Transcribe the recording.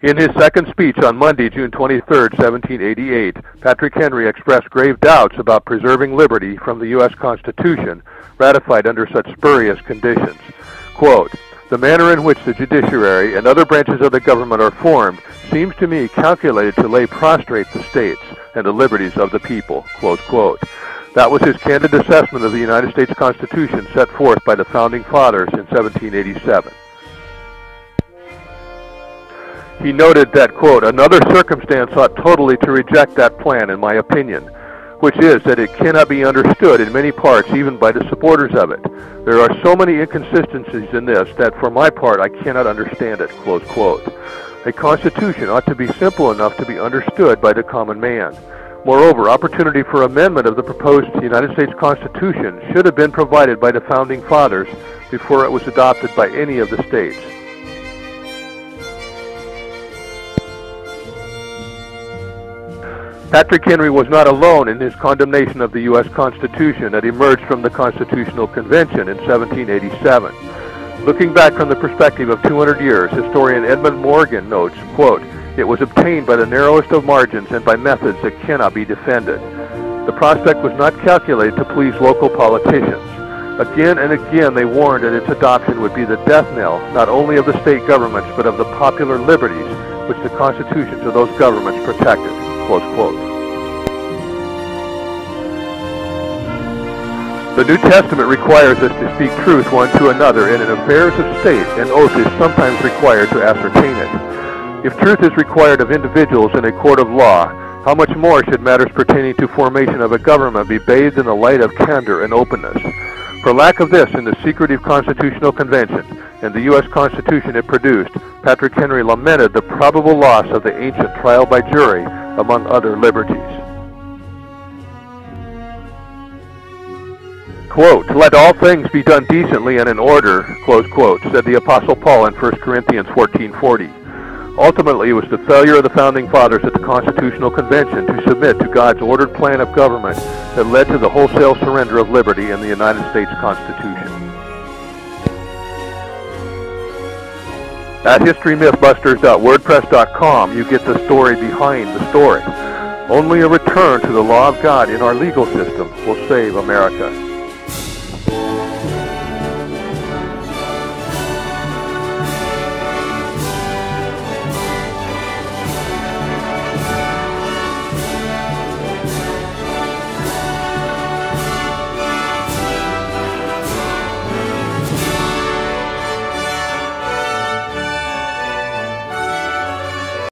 In his second speech on Monday, June 23, 1788, Patrick Henry expressed grave doubts about preserving liberty from the U.S. Constitution, ratified under such spurious conditions. Quote, "The manner in which the judiciary and other branches of the government are formed seems to me calculated to lay prostrate the states and the liberties of the people." Close quote. That was his candid assessment of the United States Constitution set forth by the Founding Fathers in 1787. He noted that, quote, "Another circumstance ought totally to reject that plan, in my opinion, which is that it cannot be understood in many parts even by the supporters of it. There are so many inconsistencies in this that for my part I cannot understand it." Close quote. A constitution ought to be simple enough to be understood by the common man. Moreover, opportunity for amendment of the proposed United States Constitution should have been provided by the Founding Fathers before it was adopted by any of the states. Patrick Henry was not alone in his condemnation of the U.S. Constitution that emerged from the Constitutional Convention in 1787. Looking back from the perspective of 200 years, historian Edmund Morgan notes, quote, "It was obtained by the narrowest of margins and by methods that cannot be defended. The prospect was not calculated to please local politicians. Again and again they warned that its adoption would be the death knell not only of the state governments but of the popular liberties which the constitutions of those governments protected." Close quote. The New Testament requires us to speak truth one to another, and in affairs of state, an oath is sometimes required to ascertain it. If truth is required of individuals in a court of law, how much more should matters pertaining to formation of a government be bathed in the light of candor and openness? For lack of this in the secretive Constitutional Convention and the U.S. Constitution it produced, Patrick Henry lamented the probable loss of the ancient trial by jury, among other liberties. Quote, "Let all things be done decently and in order," close quote, said the Apostle Paul in 1 Corinthians 14:40. Ultimately, it was the failure of the Founding Fathers at the Constitutional Convention to submit to God's ordered plan of government that led to the wholesale surrender of liberty in the United States Constitution. At HistoryMythBusters.wordpress.com, you get the story behind the story. Only a return to the law of God in our legal system will save America.